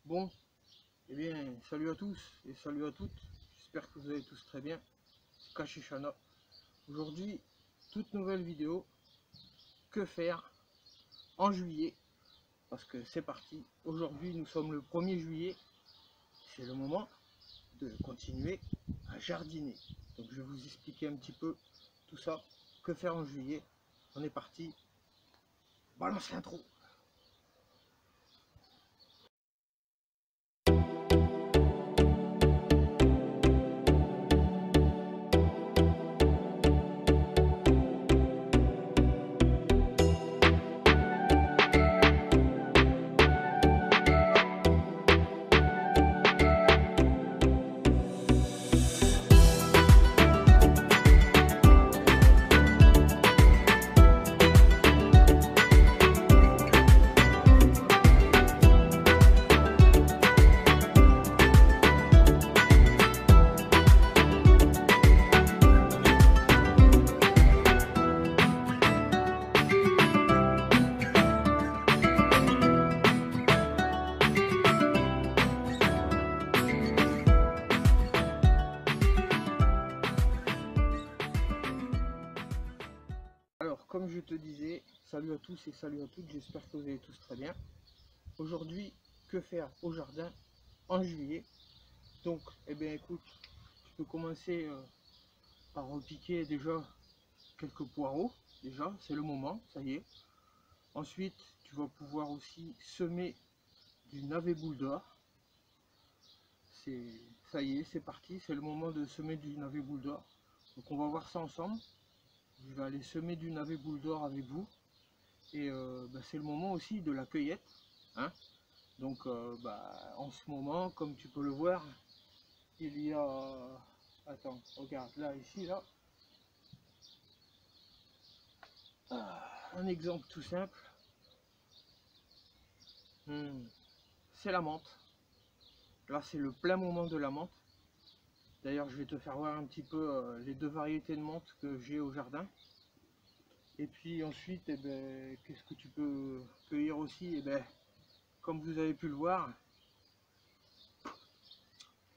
Bon, eh bien, salut à tous et salut à toutes. J'espère que vous allez tous très bien. Caché Chana. Aujourd'hui, toute nouvelle vidéo. Que faire en juillet? Parce que c'est parti. Aujourd'hui, nous sommes le 1er juillet. C'est le moment de continuer à jardiner. Donc, je vais vous expliquer un petit peu tout ça. Que faire en juillet? On est parti. Balance l'intro. Alors, comme je te disais, salut à tous et salut à toutes, j'espère que vous allez tous très bien. Aujourd'hui, que faire au jardin en juillet? Donc, eh bien écoute, tu peux commencer par repiquer déjà quelques poireaux, déjà, c'est le moment, ça y est. Ensuite, tu vas pouvoir aussi semer du navet boule d'or. Ça y est, c'est parti, c'est le moment de semer du navet boule d'or. Donc on va voir ça ensemble. Je vais aller semer du navet boule d'or avec vous. Et c'est le moment aussi de la cueillette. Hein. Donc en ce moment, comme tu peux le voir, il y a... Attends, regarde, là, ici, là. Un exemple tout simple. C'est la menthe. Là, c'est le plein moment de la menthe. D'ailleurs, je vais te faire voir un petit peu les deux variétés de menthe que j'ai au jardin. Et puis ensuite, eh ben, qu'est-ce que tu peux cueillir aussi? Eh ben, comme vous avez pu le voir,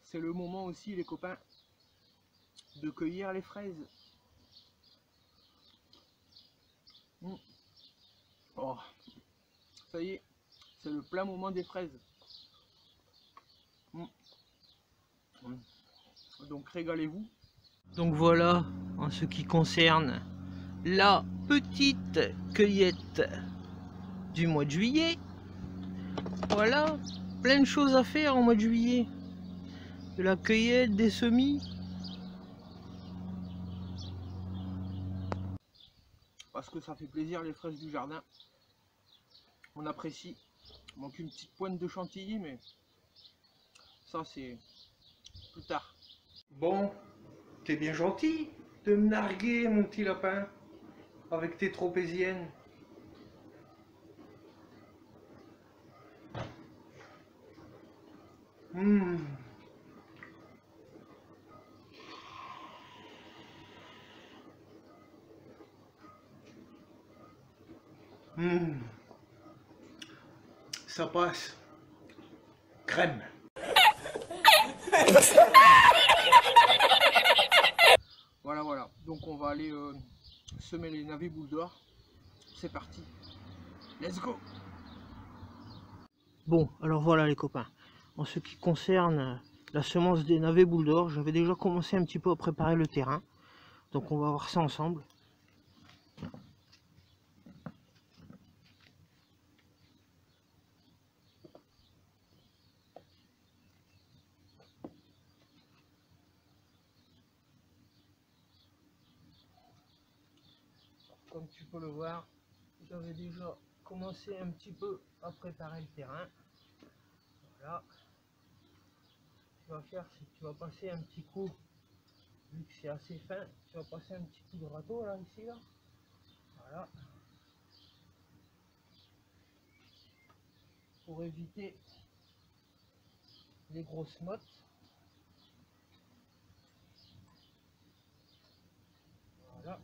c'est le moment aussi, les copains, de cueillir les fraises. Oh, ça y est, c'est le plein moment des fraises. Donc régalez-vous. Donc voilà, en ce qui concerne la petite cueillette du mois de juillet. Voilà, plein de choses à faire au mois de juillet. De la cueillette, des semis. Parce que ça fait plaisir les fraises du jardin. On apprécie. Il manque une petite pointe de chantilly, mais ça c'est plus tard. Bon, t'es bien gentil de me narguer, mon petit lapin, avec tes tropéziennes. Ça passe. Crème. Voilà. Donc on va aller semer les navets boules d'or. C'est parti. Let's go. Bon, alors voilà les copains. En ce qui concerne la semence des navets boules d'or, j'avais déjà commencé un petit peu à préparer le terrain. Donc on va voir ça ensemble. Comme tu peux le voir, j'avais déjà commencé un petit peu à préparer le terrain. Voilà. Ce que tu vas faire, c'est que tu vas passer un petit coup, vu que c'est assez fin, tu vas passer un petit coup de râteau là, ici, là. Voilà. Pour éviter les grosses mottes. Voilà.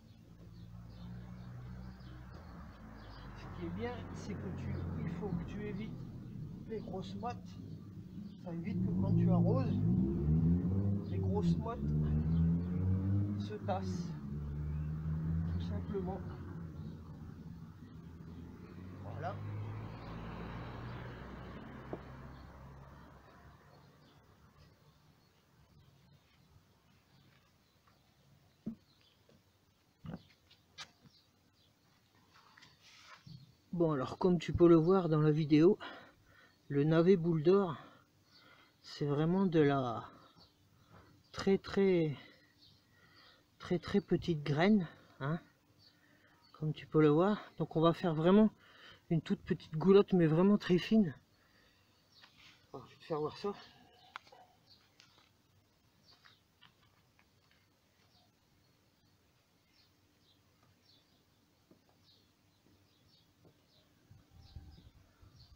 Ce qui est bien, c'est que il faut que tu évites les grosses mottes Ça évite que quand tu arroses, les grosses mottes se tassent, tout simplement. Voilà. Bon, alors comme tu peux le voir dans la vidéo, le navet boule d'or, c'est vraiment de la très petite graine, hein, comme tu peux le voir. Donc on va faire vraiment une toute petite goulotte, mais vraiment très fine. Alors, je vais te faire voir ça.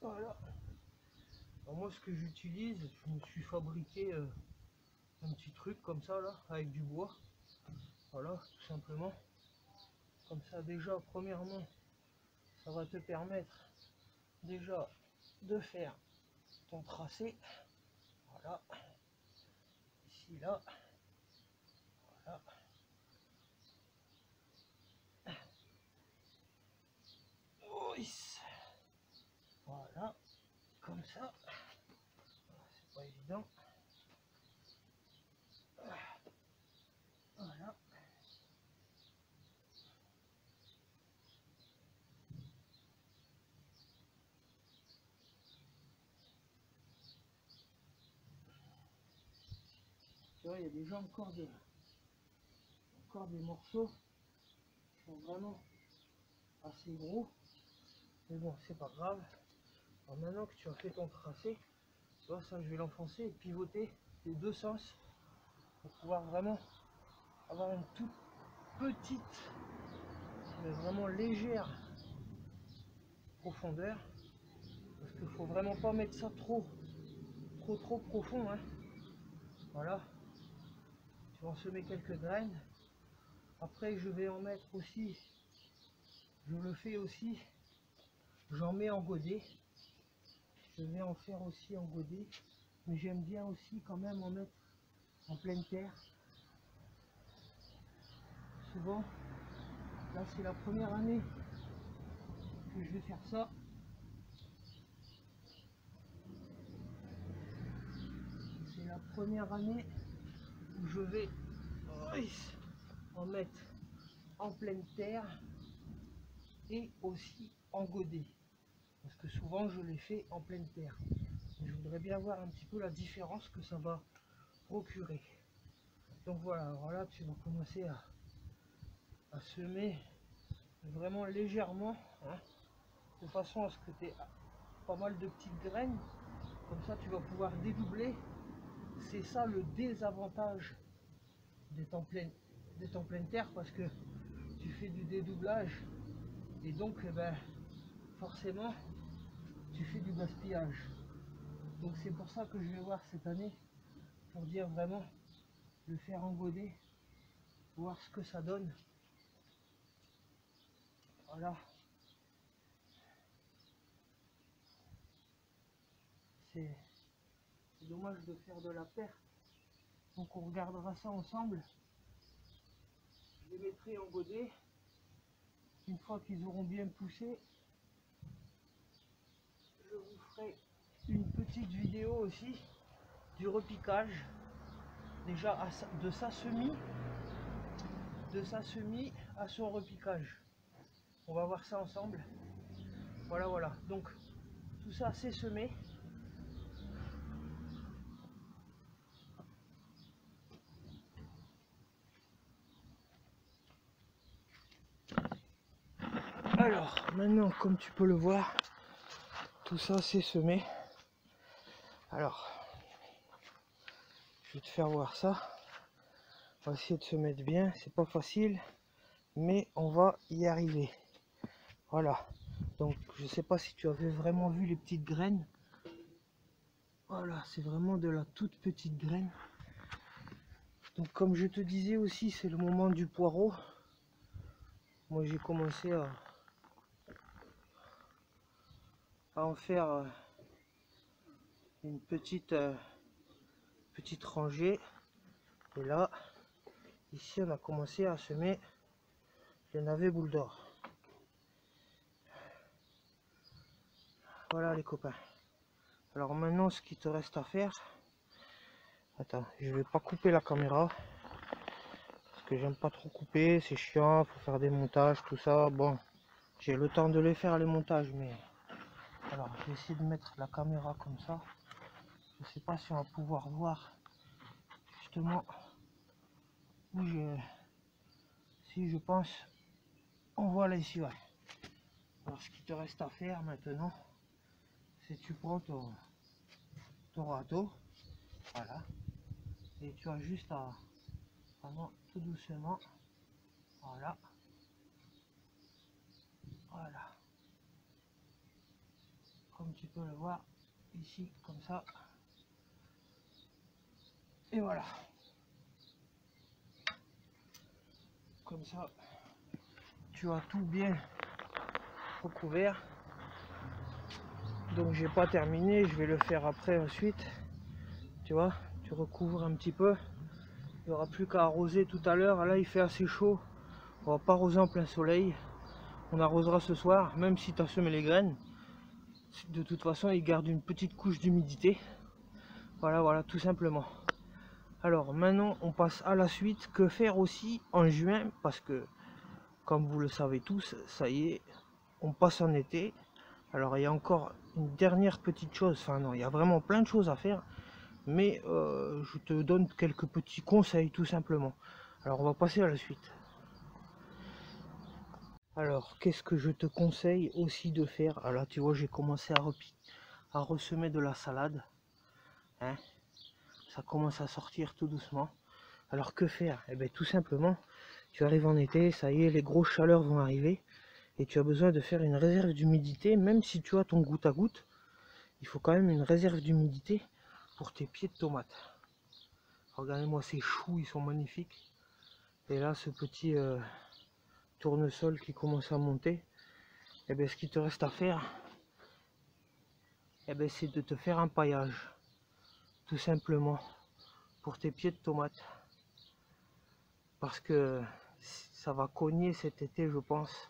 Voilà. Alors moi, ce que j'utilise, je me suis fabriqué un petit truc comme ça là, avec du bois. Voilà, tout simplement. Comme ça, déjà, premièrement, ça va te permettre déjà de faire ton tracé. Voilà. Ici, là. Voilà. Voilà. Comme ça. C'est pas évident. Voilà. Tu vois, il y a déjà encore des morceaux qui sont vraiment assez gros. Mais bon, c'est pas grave. Alors maintenant que tu as fait ton tracé, tu vois, ça, je vais l'enfoncer et pivoter les deux sens pour pouvoir vraiment avoir une toute petite, mais vraiment légère profondeur. Parce qu'il faut vraiment pas mettre ça trop profond, hein. Voilà. Tu vas en semer quelques graines. Après, je vais en mettre aussi, je le fais aussi, j'en mets en godet. Je vais en faire aussi en godet, mais j'aime bien aussi quand même en mettre en pleine terre. Souvent, là c'est la première année que je vais faire ça. C'est la première année où je vais en mettre en pleine terre et aussi en godet. Parce que souvent je les fais en pleine terre. Je voudrais bien voir un petit peu la différence que ça va procurer. Donc voilà, alors là tu vas commencer à semer vraiment légèrement, hein, de façon à ce que tu aies pas mal de petites graines. Comme ça tu vas pouvoir dédoubler. C'est ça le désavantage d'être en pleine terre, parce que tu fais du dédoublage et donc forcément tu fais du gaspillage. Donc c'est pour ça que je vais voir cette année, pour dire vraiment le faire en godet, voir ce que ça donne. Voilà. C'est dommage de faire de la perte. Donc on regardera ça ensemble. Je les mettrai en godet. Une fois qu'ils auront bien poussé, je vous ferai une petite vidéo aussi du repiquage. Déjà de sa semis à son repiquage. On va voir ça ensemble. Voilà, voilà. Donc tout ça c'est semé. Alors maintenant, comme tu peux le voir, tout ça c'est semé. Alors je vais te faire voir ça. On va essayer de se mettre bien, c'est pas facile, mais on va y arriver. Voilà. Donc je sais pas si tu avais vraiment vu les petites graines. Voilà, c'est vraiment de la toute petite graine. Donc comme je te disais aussi, c'est le moment du poireau. Moi j'ai commencé à en faire une petite rangée. Et là, ici, on a commencé à semer le navet boule d'or. Voilà les copains. Alors maintenant, ce qui te reste à faire... Attends, je vais pas couper la caméra. Parce que j'aime pas trop couper, c'est chiant, faut faire des montages, tout ça. Bon, j'ai le temps de les faire les montages, mais... Alors, je vais essayer de mettre la caméra comme ça. Je sais pas si on va pouvoir voir justement où je... Si je pense... On voit là ici, ouais. Alors, ce qui te reste à faire maintenant, c'est tu prends ton râteau, voilà, et tu as juste à vraiment tout doucement, voilà, voilà, comme tu peux le voir ici, comme ça, et voilà, comme ça, tu as tout bien recouvert. Donc j'ai pas terminé, je vais le faire après ensuite, tu vois, tu recouvres un petit peu, il n'y aura plus qu'à arroser tout à l'heure. Là il fait assez chaud, on va pas arroser en plein soleil, on arrosera ce soir, même si tu as semé les graines, de toute façon il garde une petite couche d'humidité, voilà, tout simplement. Alors maintenant on passe à la suite. Que faire aussi en juin, parce que comme vous le savez tous, ça y est, on passe en été. Alors il y a encore une dernière petite chose, enfin non, il y a vraiment plein de choses à faire, mais je te donne quelques petits conseils tout simplement. Alors on va passer à la suite. Alors qu'est-ce que je te conseille aussi de faire? Alors tu vois, j'ai commencé à ressemer de la salade, hein, ça commence à sortir tout doucement. Alors que faire? Eh bien tout simplement, tu arrives en été, ça y est, les grosses chaleurs vont arriver, et tu as besoin de faire une réserve d'humidité. Même si tu as ton goutte à goutte, il faut quand même une réserve d'humidité pour tes pieds de tomates. Regardez-moi ces choux, ils sont magnifiques. Et là, ce petit tournesol qui commence à monter. Et bien ce qu'il te reste à faire, eh bien, c'est de te faire un paillage, tout simplement, pour tes pieds de tomates. Parce que ça va cogner cet été, je pense.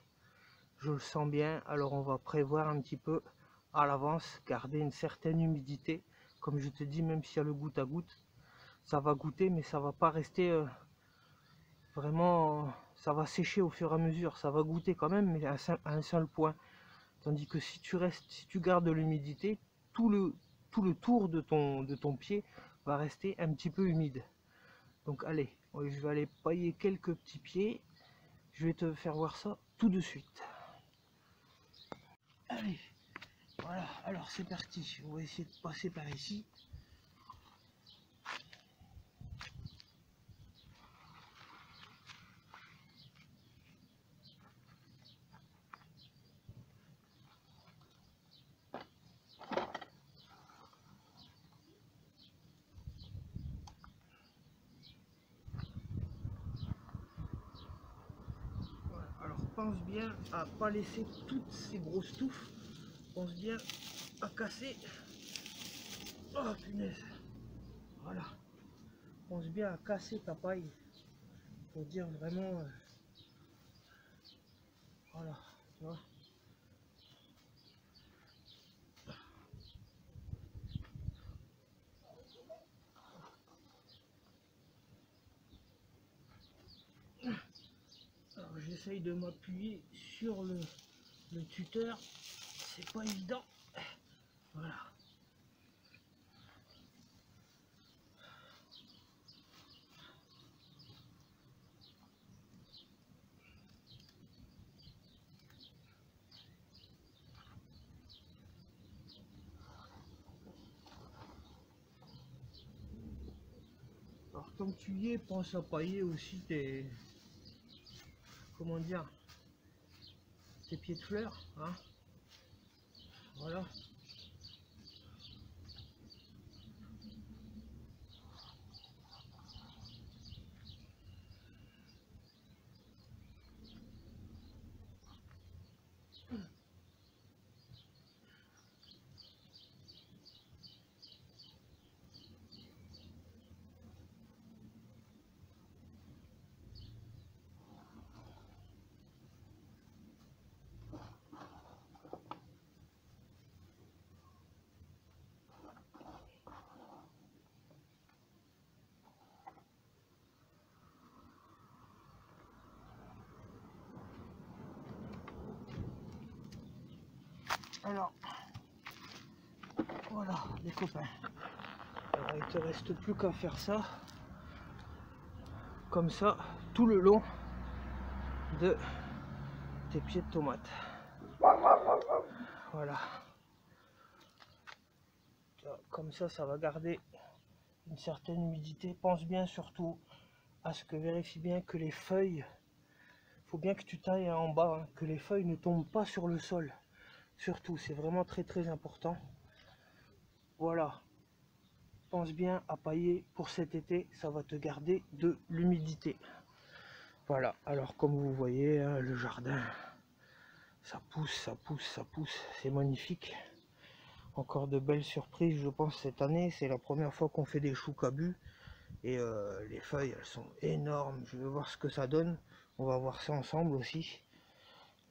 Je le sens bien. Alors on va prévoir un petit peu à l'avance, garder une certaine humidité. Comme je te dis, même s'il y a le goutte à goutte, ça va goûter, mais ça va pas rester vraiment, ça va sécher au fur et à mesure. Ça va goûter quand même, mais à un seul point. Tandis que si tu gardes de l'humidité, tout le tour de ton pied va rester un petit peu humide. Donc allez, je vais aller pailler quelques petits pieds. Je vais te faire voir ça tout de suite. Allez, voilà, alors c'est parti. On va essayer de passer par ici. Alors pense bien à pas laisser toutes ces grosses touffes. Pense bien à casser. Oh punaise. Voilà. Pense bien à casser ta paille. Pour dire vraiment. Voilà. Tu vois. Alors j'essaye de m'appuyer sur le tuteur. C'est pas évident. Voilà. Alors tant que tu y es, pense à pailler aussi tes, comment dire, tes pieds de fleurs, hein. Voilà. Alors, voilà les copains. Alors, il te reste plus qu'à faire ça, comme ça, tout le long de tes pieds de tomates. Voilà. Comme ça va garder une certaine humidité. Pense bien surtout à ce que vérifie bien que les feuilles, faut bien que tu tailles en bas, hein, que les feuilles ne tombent pas sur le sol. Surtout, c'est vraiment très important. Voilà. Pense bien à pailler pour cet été, ça va te garder de l'humidité. Voilà, alors comme vous voyez, hein, le jardin, ça pousse, c'est magnifique. Encore de belles surprises, je pense, cette année. C'est la première fois qu'on fait des choux cabus. Et les feuilles, elles sont énormes. Je vais voir ce que ça donne. On va voir ça ensemble aussi.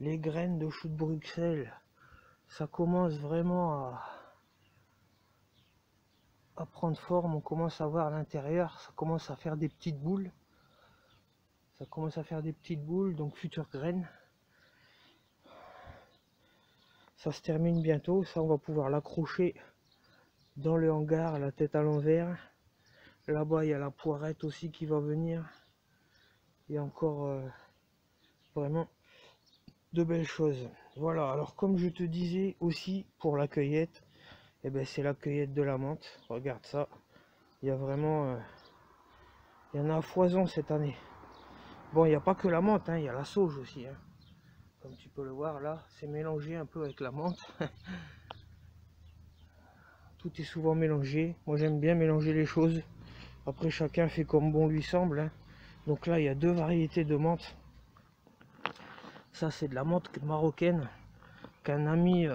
Les graines de choux de Bruxelles, ça commence vraiment à prendre forme. On commence à voir l'intérieur. Ça commence à faire des petites boules. Donc futures graines. Ça se termine bientôt. Ça, on va pouvoir l'accrocher dans le hangar, la tête à l'envers. Là-bas, il y a la poirette aussi qui va venir. Il y a encore vraiment de belles choses. Voilà, alors comme je te disais aussi pour la cueillette, eh ben, c'est la cueillette de la menthe. Regarde ça. Il y a vraiment... il y en a à foison cette année. Bon, il n'y a pas que la menthe, hein, il y a la sauge aussi. Hein. Comme tu peux le voir là, c'est mélangé un peu avec la menthe. Tout est souvent mélangé. Moi, j'aime bien mélanger les choses. Après, chacun fait comme bon lui semble. Hein. Donc là, il y a deux variétés de menthe. Ça, c'est de la menthe marocaine qu'un ami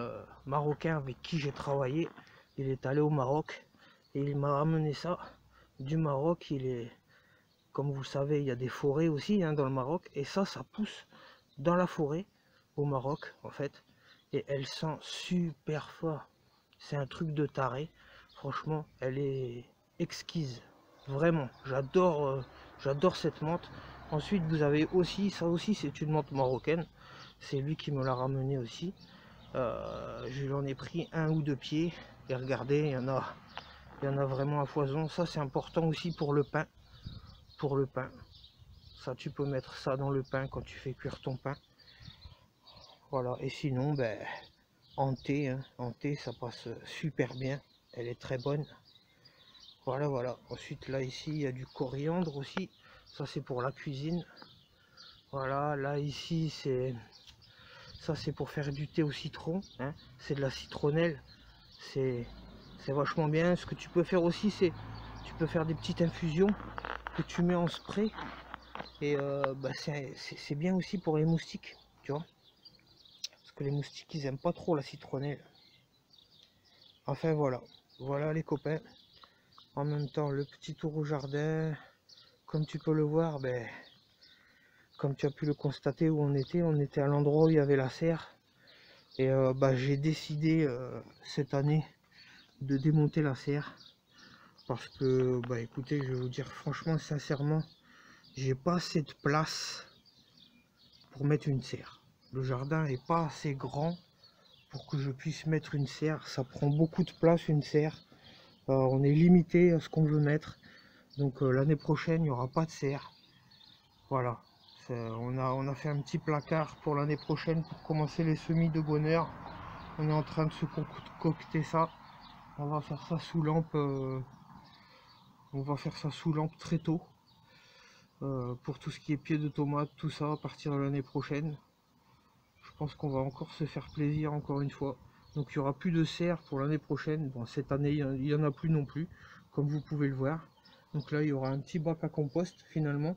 marocain avec qui j'ai travaillé, il est allé au Maroc et il m'a ramené ça du Maroc. Il est, comme vous le savez, il y a des forêts aussi hein, dans le Maroc, et ça pousse dans la forêt au Maroc en fait, et elle sent super fort. C'est un truc de taré. Franchement, elle est exquise. Vraiment, j'adore cette menthe. Ensuite, vous avez aussi, ça aussi c'est une menthe marocaine. C'est lui qui me l'a ramené aussi. Je lui en ai pris un ou deux pieds. Et regardez, il y en a vraiment à foison. Ça, c'est important aussi pour le pain. Ça, tu peux mettre ça dans le pain quand tu fais cuire ton pain. Voilà. Et sinon, ben, en thé, hein. En thé, ça passe super bien. Elle est très bonne. Voilà. Ensuite, là, ici, il y a du coriandre aussi. Ça, c'est pour la cuisine. Voilà. Là, ici, ça, c'est pour faire du thé au citron. Hein. C'est de la citronnelle. C'est vachement bien. Ce que tu peux faire aussi, c'est tu peux faire des petites infusions que tu mets en spray. Et bah, c'est bien aussi pour les moustiques, tu vois. Parce que les moustiques, ils aiment pas trop la citronnelle. Enfin, voilà les copains. En même temps, le petit tour au jardin, comme tu peux le voir, ben, comme tu as pu le constater où on était à l'endroit où il y avait la serre. Et bah, j'ai décidé cette année de démonter la serre. Parce que, bah écoutez, je vais vous dire franchement, sincèrement, j'ai pas assez de place pour mettre une serre. Le jardin est pas assez grand pour que je puisse mettre une serre. Ça prend beaucoup de place une serre. On est limité à ce qu'on veut mettre. Donc l'année prochaine, il n'y aura pas de serre. Voilà. On a fait un petit placard pour l'année prochaine pour commencer les semis de bonheur. On est en train de se concocter ça. On va faire ça sous lampe. On va faire ça sous lampe très tôt. Pour tout ce qui est pieds de tomates, tout ça, à partir de l'année prochaine. Je pense qu'on va encore se faire plaisir encore une fois. Donc il n'y aura plus de serre pour l'année prochaine. Bon, cette année, il n'y en a plus non plus, comme vous pouvez le voir. Donc là, il y aura un petit bac à compost finalement.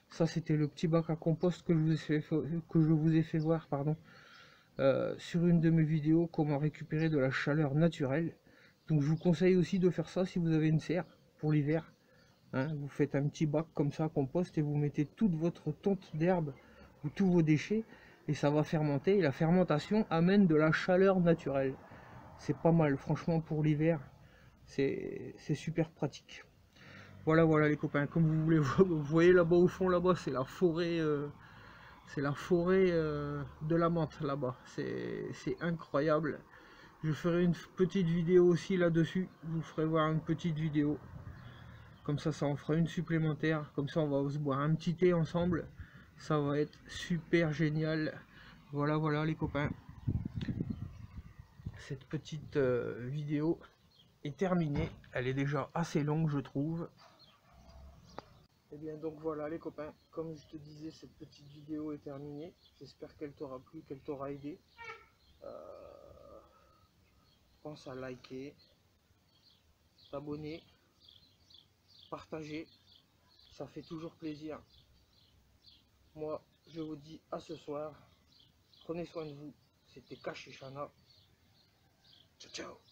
Ça, c'était le petit bac à compost que je vous ai fait voir, pardon, sur une de mes vidéos, comment récupérer de la chaleur naturelle. Donc je vous conseille aussi de faire ça si vous avez une serre pour l'hiver. Hein, vous faites un petit bac comme ça, compost, et vous mettez toute votre tonte d'herbe ou tous vos déchets, et ça va fermenter. Et la fermentation amène de la chaleur naturelle. C'est pas mal, franchement, pour l'hiver. C'est super pratique. Voilà les copains, comme vous voyez là-bas au fond, là-bas, c'est la forêt de la menthe là-bas. C'est incroyable. Je ferai une petite vidéo aussi là-dessus. Je vous ferai voir une petite vidéo. Comme ça en fera une supplémentaire. Comme ça, on va se boire un petit thé ensemble. Ça va être super génial. Voilà, voilà les copains. Cette petite vidéo est terminée. Elle est déjà assez longue, je trouve. Et bien donc voilà les copains, comme je te disais, cette petite vidéo est terminée. J'espère qu'elle t'aura plu, qu'elle t'aura aidé. Pense à liker, t'abonner, partager, ça fait toujours plaisir. Moi, je vous dis à ce soir. Prenez soin de vous. C'était Cash et Chana. Ciao, ciao.